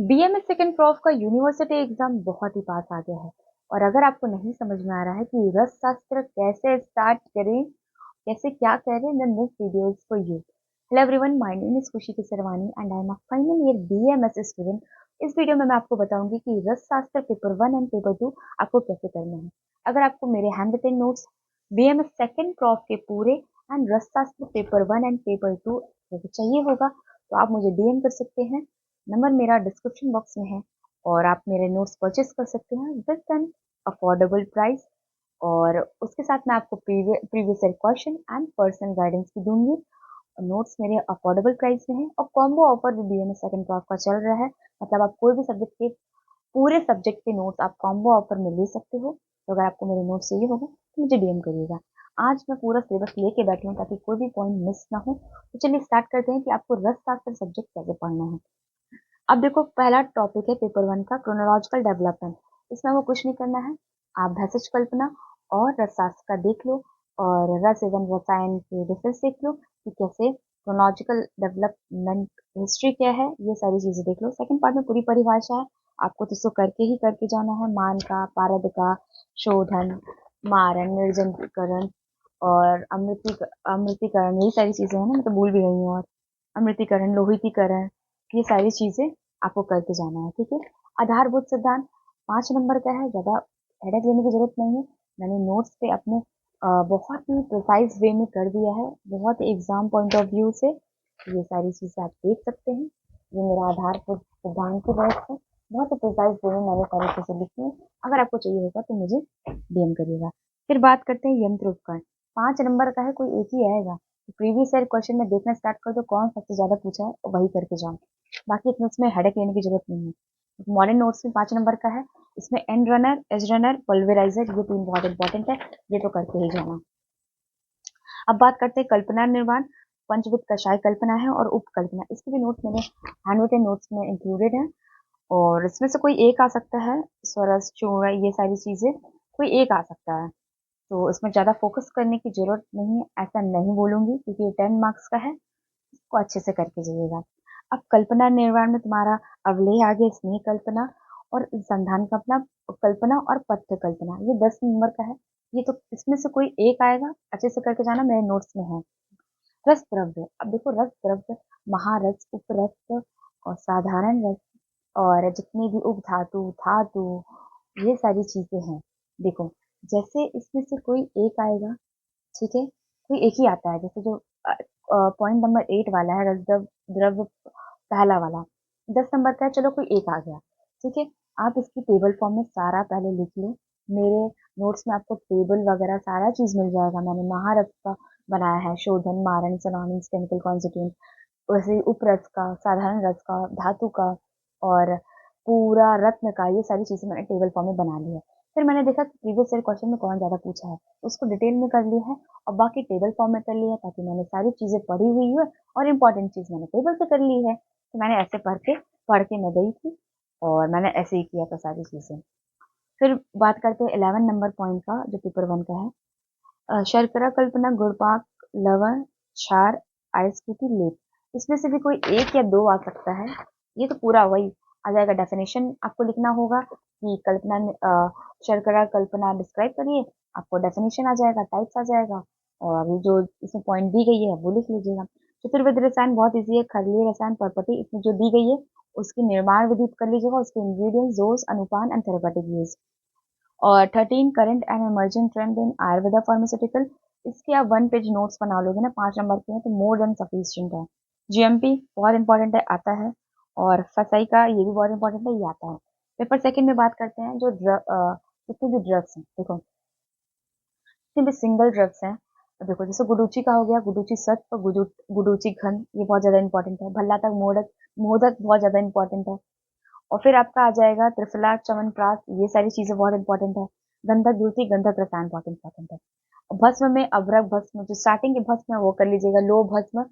BMS second prof का university exam बहुत ही पास आ गया है। और अगर आपको नहीं समझ में आ रहा है कि रस शास्त्र कैसे स्टार्ट करें, कैसे क्या करें, then this video is for you. Hello everyone, my name is खुशी किसरवानी and I am a final year BMS student. इस वीडियो में मैं आपको बताऊंगी कि रस शास्त्र पेपर 1 एंड पेपर 2 आपको कैसे करना है। अगर आपको मेरे handwritten notes BMS second prof के पूरे एंड रस शास्त्र पेपर 1 एंड पेपर 2 चाहिए होगा तो आप मुझे डीएम कर सकते हैं। नंबर मेरा डिस्क्रिप्शन बॉक्स में है और आप मेरे नोट्स परचेस कर सकते हैं विद एन अफोर्डेबल प्राइस। और उसके साथ मैं आपको previous year question and personal guidance भी दूंगी। नोट्स मेरे अफोर्डेबल प्राइस में है और कॉम्बो ऑफर भी बीएमएस सेकंड प्रॉफ का चल रहा है। मतलब आप कोई भी सब्जेक्ट के पूरे सब्जेक्ट के नोट्स आप कॉम्बो ऑफर में ले सकते हो। तो अगर आपको मेरे नोट्स चाहिए होगा तो मुझे डीएम करिएगा। आज मैं पूरा सिलेबस लेके बैठी हूँ ताकि कोई भी पॉइंट मिस ना हो। तो चलिए स्टार्ट करते हैं कि आपको रस शास्त्र सब्जेक्ट कैसे पढ़ना है। अब देखो, पहला टॉपिक है पेपर 1 का क्रोनोलॉजिकल डेवलपमेंट। इसमें वो कुछ नहीं करना है, आप भेषज कल्पना और रसशास्त्र का देख लो और रस एवं रसायन के डिफरेंस देख लो कि कैसे क्रोनोलॉजिकल डेवलपमेंट हिस्ट्री क्या है, ये सारी चीजें देख लो। सेकंड पार्ट में पूरी परिभाषा है, आपको तो इसको करके ही करके जाना है। मान का, पारद का, शोधन, मारण, निर्जलीकरण और अमृतीकरण, यही सारी चीजें हैं ना, मैं तो भूल भी गई हूँ। और अमृतीकरण, लोहितीकरण, ये सारी चीजें आपको करके जाना है, ठीक है। आधारभूत सिद्धांत 5 नंबर का है, ज्यादा हेडेक लेने की जरूरत नहीं है। मैंने नोट्स पे अपने बहुत ही प्रिसाइज वे में कर दिया है, बहुत एग्जाम पॉइंट ऑफ व्यू से। ये सारी चीजें आप देख सकते हैं। ये मेरा आधारभूत सिद्धांत की वर्क है, बहुत ही प्रिसाइज वे में मैंने सारी चीजें लिखी है। अगर आपको चाहिए होगा तो मुझे डीएम करिएगा। फिर बात करते हैं यंत्र उपकरण। 5 नंबर का है, कोई एक ही आएगा। प्रीवियस ईयर क्वेश्चन में देखना स्टार्ट कर दो, कौन सबसे ज्यादा पूछा है और वही करके जाओ। बाकी इतना इसमें हेडेक लेने की जरूरत नहीं है। मॉडर्न नोट्स में 5 नंबर का है, इसमें एंड रनर, एज रनर, पल्वेराइजर, ये तीन बहुत इंपॉर्टेंट है, ये तो करके ही जाना। अब बात करते हैं कल्पना निर्माण। पंचविध कषाय कल्पना है और उपकल्पना, इसके भी नोट्स मेरे हैंड रिटन नोट्स में इंक्लूडेड है। और इसमें से कोई एक आ सकता है, स्वरस, चूर्ण, ये सारी चीजें कोई एक आ सकता है। तो इसमें ज्यादा फोकस करने की जरूरत नहीं है, ऐसा नहीं बोलूंगी, क्योंकि ये 10 मार्क्स का है, इसको अच्छे से करके जाइएगा। अब कल्पना निर्माण में तुम्हारा अवलेह आ गया, स्नेह कल्पना और संधान कल्पना, कल्पना और पथ्य कल्पना, ये 10 नंबर का है। ये तो इसमें से कोई एक आएगा, अच्छे से करके जाना, मेरे नोट्स में है। रस द्रव्य, अब देखो रस द्रव्य, महारस, उपरस और साधारण रस और जितने भी उपधातु, धातु, ये सारी चीजें हैं। देखो, जैसे इसमें से कोई एक आएगा, ठीक है, कोई एक ही आता है। जैसे जो पॉइंट नंबर 8 वाला है, रस द्रव्य पहला वाला 10 नंबर का है, चलो कोई एक आ गया, ठीक है। आप इसकी टेबल फॉर्म में सारा पहले लिख लो। मेरे नोट्स में आपको टेबल वगैरह सारा चीज मिल जाएगा। मैंने महारस का बनाया है, शोधन, मारण, सनोनिम्स, केमिकल कॉन्स्टिट्यूएंट, वैसे ही उपरस का, साधारण रस का, धातु का और पूरा रत्न का, ये सारी चीजें मैंने टेबल फॉर्म में बना ली है। फिर मैंने देखा कि प्रीवियस ईयर क्वेश्चन में कौन ज्यादा पूछा है, उसको डिटेल में कर लिया है और बाकी टेबल फॉर्म में कर लिया है, ताकि मैंने सारी चीजें पढ़ी हुई है और इम्पोर्टेंट चीज मैंने टेबल से कर ली है। तो मैंने ऐसे पढ़ के मैं गई थी और मैंने ऐसे ही किया था सारी चीजें। फिर बात करते हैं 11 नंबर पॉइंट का, जो पेपर 1 का है। शर्करा कल्पना, गुड़पाक, लवण, क्षार, आयस्कृति, लेप, इसमें से भी कोई एक या दो आ सकता है। ये तो पूरा वही आ जाएगा। डेफिनेशन आपको लिखना होगा कि कल्पना में शर्करा कल्पना डिस्क्राइब करिए, आपको डेफिनेशन आ जाएगा, टाइप्स आ जाएगा और अभी जो इसमें पॉइंट दी गई है वो लिख लीजिएगा। चतुर्विध रसायन बहुत इजी है, खरलीय रसायन प्रॉपर्टी इसमें जो दी गई है उसकी निर्माण विधि कर लीजिएगा, उसके इंग्रेडिएंट्स, डोज, अनुपान एंड थेरेपेटिक यूज। और 13 current and emerging trend in Ayurveda pharmaceutical, इसके आप 1 पेज नोट्स बना लोगे ना, 5 नंबर के हैं तो मोर देन सफिशिएंट है। जीएमपी बहुत इंपॉर्टेंट है, आता है। और फसाई का ये भी बहुत इंपॉर्टेंट है, ये आता है। पेपर सेकंड में बात करते हैं जो जितने भी ड्रग्स हैं, देखो जितने भी सिंगल ड्रग्स हैं, तो देखो जैसे गुडुची का हो गया, गुडुची सत्व, गुडुची घन, ये बहुत ज्यादा इंपॉर्टेंट है। भल्ला तक मोदक, मोदक बहुत ज्यादा इंपॉर्टेंट है। और फिर आपका आ जाएगा त्रिफला, च्यवनप्राश, ये सारी चीजें बहुत इंपॉर्टेंट है। गंधक द्युति, गंधक रसायन बहुत इंपॉर्टेंट है। और भस्म में अभ्रक भस्म, जो स्टार्टिंग के भस्म है वो कर लीजिएगा। लो भस्म,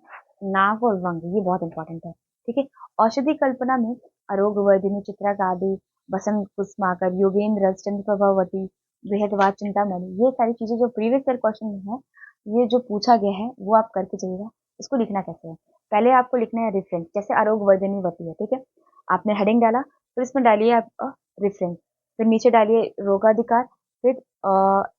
नाग और वंग, ये बहुत इंपॉर्टेंट है, ठीक है। औषधि कल्पना में अरोग वर्धिनी, चित्रागादि, बसंत कुसुमाकर, योगेंद्र रस, चंद्र प्रभावती, बेहदवाद, चिंतामणि, ये सारी चीजें जो प्रीवियस ईयर क्वेश्चन में है, ये जो पूछा गया है वो आप करके जाइएगा। इसको लिखना कैसे है, पहले आपको लिखना है रेफरेंस, जैसे अरोग वर्धिनी वती है, ठीक है। आपने हेडिंग डाला, फिर इसमें डालिए आप रेफरेंस, फिर नीचे डालिए रोगाधिकार, फिर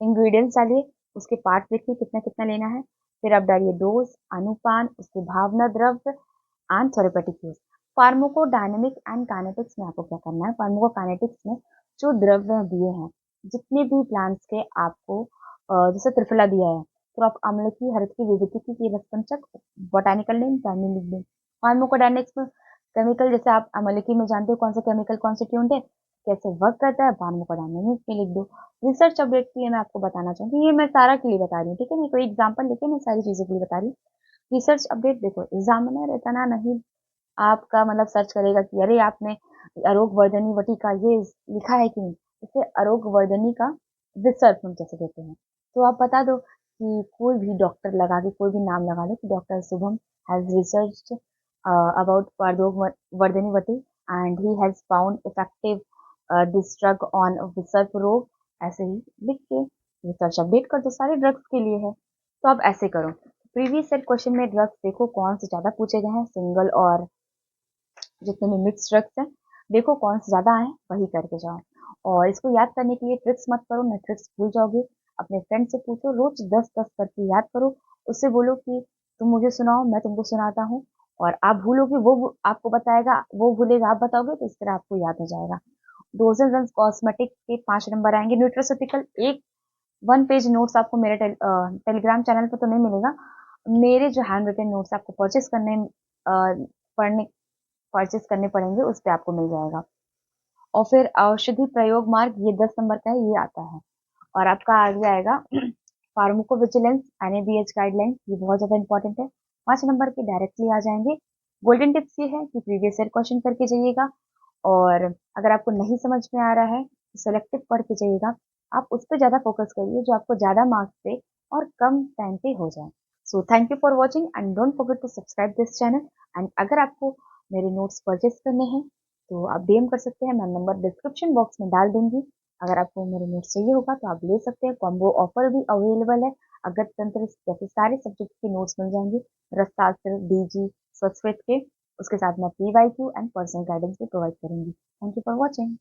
इंग्रेडिएंट्स डालिए, उसके पार्ट लिखिए कितना कितना लेना है, फिर आप डालिए डोज, अनुपान, उसके भावना द्रव्य and therapeutic use. Pharmacodynamic and kinetics में आपको क्या करना है, फार्माकोकाइनेटिक्स में जो द्रव्य दिए हैं, जितने भी प्लांट्स के आपको जैसे त्रिफला दिया है, तो आप अम्ल की, हरित की, विभूति की रसपंचक, बोटानिकल नेम, प्राइमरी लिख दें। फार्माकोडायनेमिक्स में केमिकल, जैसे आप अम्लकी में जानते हो कौन सा केमिकल कॉन्स्टिट्यूएंट है, कैसे वर्क करता है, फार्माकोडायनेमिक्स में लिख दो। रिसर्च अपडेट के लिए मैं आपको बताना चाहूंगी, ये मैं सारा के लिए बता रही हूँ, ठीक है, मैं कोई एग्जाम्पल लेके मैं सारी चीजों के लिए बता रही हूँ। रिसर्च अपडेट देखो, एग्जामिनर इतना नहीं आपका मतलब सर्च करेगा कि अरे आपने आरोग्य वर्धनी वटिका ये लिखा है कि नहीं, इसे आरोग्य वर्धनी का रिसर्च हम जैसे देते हैं, तो आप बता दो कि कोई भी डॉक्टर लगा के कोई भी नाम लगा लो कि doctor Shubham has research about Arogya Vardhini Vati and he has found effective this drug on विसर्प रोग, ऐसे ही लिख के रिसर्च अपडेट कर दो, सारे ड्रग्स के लिए है। तो आप ऐसे करो, प्रीवियस सेट क्वेश्चन में ड्रग्स देखो कौन से ज्यादा पूछे गए हैं, सिंगल और जितने भी मिक्स ड्रग्स हैं, देखो कौन से ज्यादा आए वही करके जाओ। और इसको याद करने के लिए ट्रिक्स मत करो, मैं ट्रिक्स भूल जाओगे। अपने फ्रेंड से पूछो, रोज 10-10 करके याद करो, उससे बोलो कि तुम मुझे सुनाओ मैं तुमको सुनाता हूँ, और आप भूलोगे वो आपको बताएगा, वो भूलेगा आप बताओगे, तो इस तरह आपको याद हो जाएगा। डोजेज एंड कॉस्मेटिक के 5 नंबर आएंगे। न्यूट्रोसिटिकल एक 1 पेज नोट्स आपको मेरे टेलीग्राम चैनल पर तो नहीं मिलेगा, मेरे जो हैंड रिटन नोट्स आपको पढ़ने परचेस करने पड़ेंगे, उस पे आपको मिल जाएगा। और फिर औषधि प्रयोग मार्ग, ये 10 नंबर का है, ये आता है। और आपका आगे आएगा फार्माकोविजिलेंस, एनएबीएच गाइडलाइंस, ये बहुत ज्यादा इंपॉर्टेंट है। 5 नंबर के डायरेक्टली आ जाएंगे। गोल्डन टिप्स ये है कि प्रीवियस ईयर क्वेश्चन करके जाइएगा, और अगर आपको नहीं समझ में आ रहा है तो सेलेक्टिव पढ़ के जाइएगा, आप उस पर ज्यादा फोकस करिए जो आपको ज्यादा मार्क्स पे और कम टाइम पे हो जाए। So thank you for watching and don't forget to subscribe this channel. And अगर आपको मेरे नोट्स परचेस करने हैं तो आप डीएम कर सकते हैं, मैं नंबर डिस्क्रिप्शन बॉक्स में डाल दूंगी। अगर आपको मेरे नोट्स चाहिए होगा तो आप ले सकते हैं, कॉम्बो ऑफर भी अवेलेबल है। अगर तंत्र जैसे सारे सब्जेक्ट के नोट्स मिल जाएंगे, रसशास्त्र, डीजी, संस्कृत के, उसके साथ मैं पीवाईक्यू एंड पर्सनल गाइडेंस भी प्रोवाइड करूंगी। Thank you for watching.